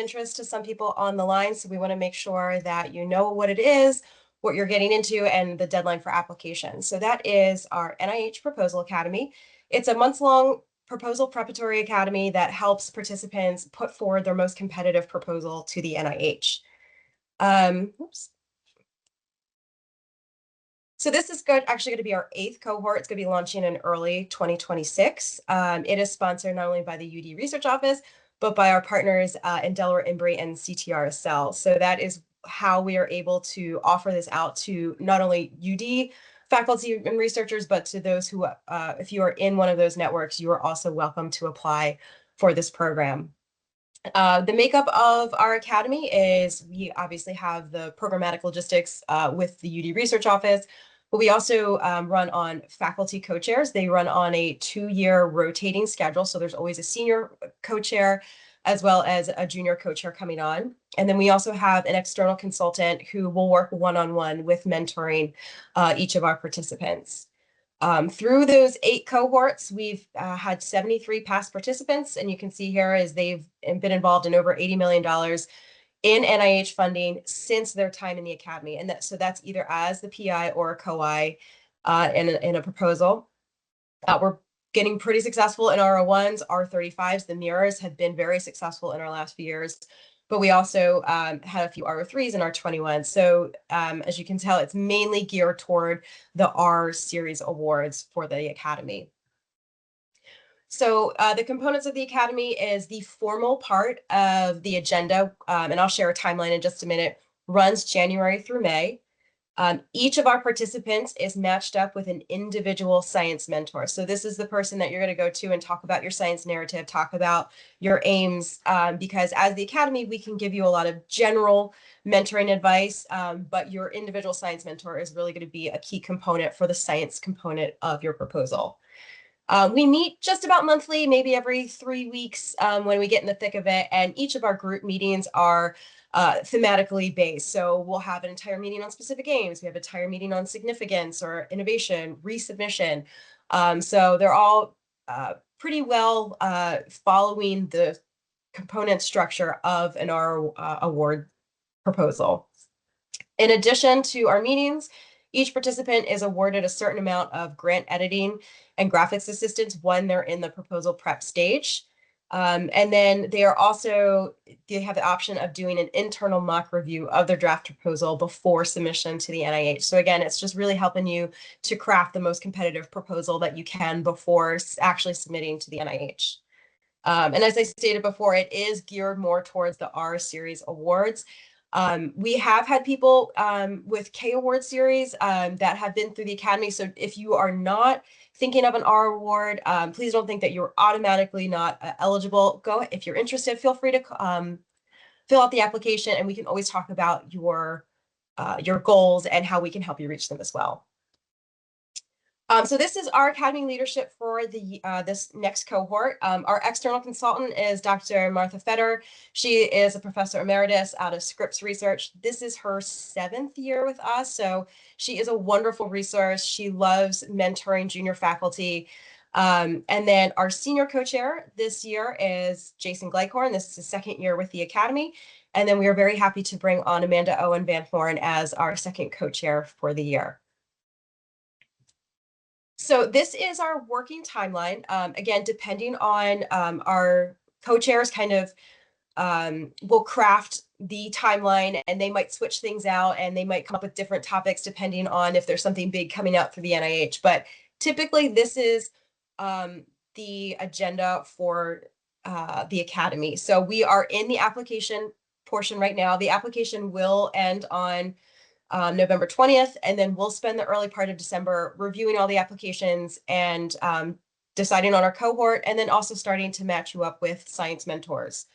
interest to some people on the line, so we want to make sure that you know what it is, what you're getting into, and the deadline for application. So that is our NIH Proposal Academy. It's a month-long proposal preparatory academy that helps participants put forward their most competitive proposal to the NIH. Oops. So this is actually going to be our 8th cohort. It's going to be launching in early 2026. It is sponsored not only by the UD Research Office, but by our partners in DE-INBRE and CTRSL. So that is how we are able to offer this out to not only UD faculty and researchers, but to those who, if you are in one of those networks, you are also welcome to apply for this program. The makeup of our academy is we obviously have the programmatic logistics with the UD Research Office, but we also run on faculty co-chairs. They run on a 2-year rotating schedule. So there's always a senior co-chair as well as a junior co-chair coming on. And then we also have an external consultant who will work one-on-one with mentoring each of our participants. Through those 8 cohorts, we've had 73 past participants, and you can see here is they've been involved in over $80 million in NIH funding since their time in the academy. And so that's either as the PI or a co-I in a proposal. We're getting pretty successful in R01s, R35s. The mirrors have been very successful in our last few years. But we also had a few R03s and R21s. So as you can tell, it's mainly geared toward the R series awards for the Academy. So the components of the Academy is the formal part of the agenda, and I'll share a timeline in just a minute, runs January through May. Each of our participants is matched up with an individual science mentor. So this is the person that you're going to go to and talk about your science narrative, talk about your aims, because as the Academy, we can give you a lot of general mentoring advice, but your individual science mentor is really going to be a key component for the science component of your proposal. We meet just about monthly, maybe every 3 weeks when we get in the thick of it, and each of our group meetings are thematically based. So we'll have an entire meeting on specific aims. We have an entire meeting on significance or innovation, resubmission. So they're all pretty well following the component structure of an R award proposal. In addition to our meetings, each participant is awarded a certain amount of grant editing and graphics assistance when they're in the proposal prep stage. And then they have the option of doing an internal mock review of their draft proposal before submission to the NIH. So again, it's just really helping you to craft the most competitive proposal that you can before actually submitting to the NIH. And as I stated before, it is geared more towards the R series awards. We have had people with K award series that have been through the Academy. So if you are not thinking of an R award, please don't think that you're automatically not eligible. If you're interested, feel free to fill out the application, and we can always talk about your goals and how we can help you reach them as well. So this is our Academy leadership for this next cohort. Our external consultant is Dr. Martha Fetter. She is a professor emeritus out of Scripps Research. This is her 7th year with us, so she is a wonderful resource. She loves mentoring junior faculty. And then our senior co-chair this year is Jason Gleichhorn. This is his 2nd year with the Academy. And then we are very happy to bring on Amanda Owen Van Horn as our 2nd co-chair for the year. So this is our working timeline. Again, depending on our co-chairs kind of will craft the timeline, and they might switch things out, and they might come up with different topics depending on if there's something big coming out through the NIH. But typically this is the agenda for the Academy. So we are in the application portion right now. The application will end on November 20th, and then we'll spend the early part of December reviewing all the applications and deciding on our cohort, and then also starting to match you up with science mentors.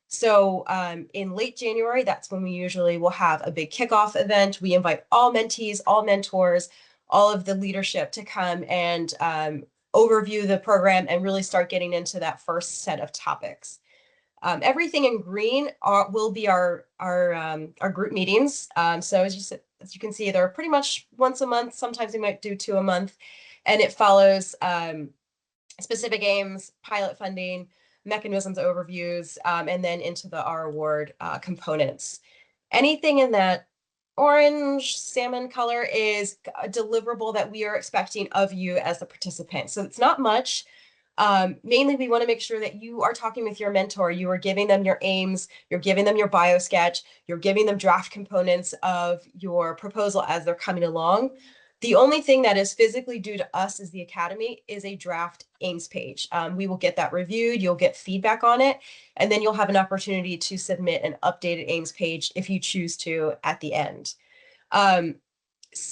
So in late January, that's when we usually will have a big kickoff event. We invite all mentees, all mentors, all of the leadership to come and overview the program and really start getting into that first set of topics. Everything in green will be our group meetings. So as you can see, they're pretty much once a month. Sometimes we might do 2 a month, and it follows specific aims, pilot funding, mechanisms overviews, and then into the R award components. Anything in that orange salmon color is a deliverable that we are expecting of you as the participant. So it's not much. Mainly, we want to make sure that you are talking with your mentor. You are giving them your aims, you're giving them your bio sketch, you're giving them draft components of your proposal as they're coming along. The only thing that is physically due to us as the Academy is a draft aims page. We will get that reviewed, you'll get feedback on it, and then you'll have an opportunity to submit an updated aims page if you choose to at the end.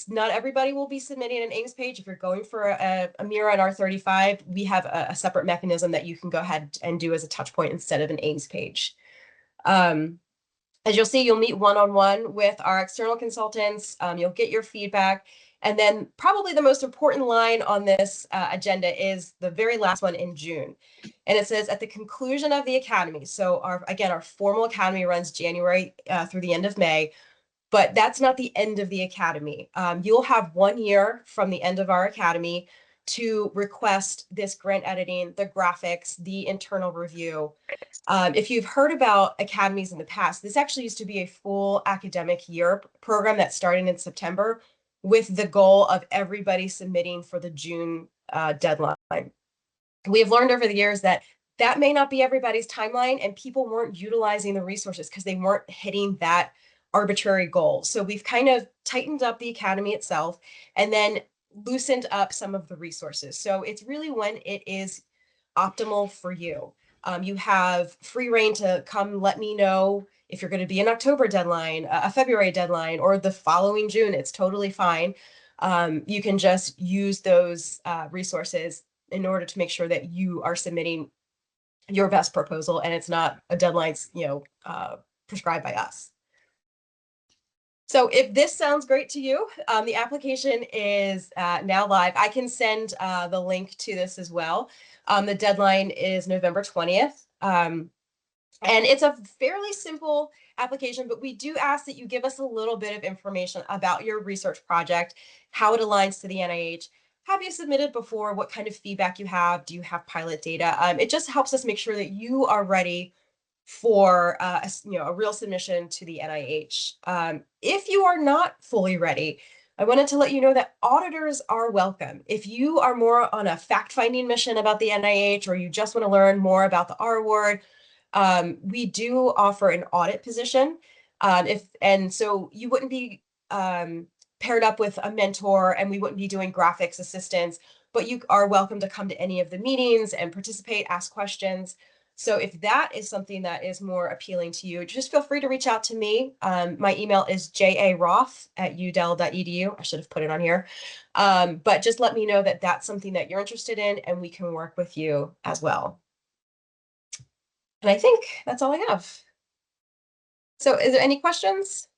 Not everybody will be submitting an aims page. If you're going for a mirror on R35, we have a separate mechanism that you can go ahead and do as a touch point instead of an aims page. As you'll see, you'll meet one-on-one with our external consultants. You'll get your feedback. And then probably the most important line on this agenda is the very last one in June. And it says, at the conclusion of the Academy, so our formal Academy runs January through the end of May, but that's not the end of the Academy. You'll have 1 year from the end of our Academy to request this grant editing, the graphics, the internal review. If you've heard about academies in the past, this actually used to be a full academic year program that started in September with the goal of everybody submitting for the June deadline. We have learned over the years that that may not be everybody's timeline, and people weren't utilizing the resources because they weren't hitting that arbitrary goal. So we've kind of tightened up the Academy itself and then loosened up some of the resources. So it's really when it is optimal for you. You have free reign to come let me know if you're going to be an October deadline, a February deadline, or the following June. It's totally fine. You can just use those resources in order to make sure that you are submitting your best proposal and it's not a deadline, prescribed by us. So if this sounds great to you, the application is now live. I can send the link to this as well. The deadline is November 20th. And it's a fairly simple application, but we do ask that you give us a little bit of information about your research project, how it aligns to the NIH. Have you submitted before? What kind of feedback you have? Do you have pilot data? It just helps us make sure that you are ready for a real submission to the NIH. If you are not fully ready, I wanted to let you know that auditors are welcome. If you are more on a fact-finding mission about the NIH, or you just want to learn more about the R award, we do offer an audit position. So you wouldn't be paired up with a mentor, and we wouldn't be doing graphics assistance, but you are welcome to come to any of the meetings and participate, ask questions. So if that is something that is more appealing to you, just feel free to reach out to me. My email is jaroth@udel.edu. I should have put it on here. But just let me know that that's something that you're interested in, and we can work with you as well. And I think that's all I have. So is there any questions?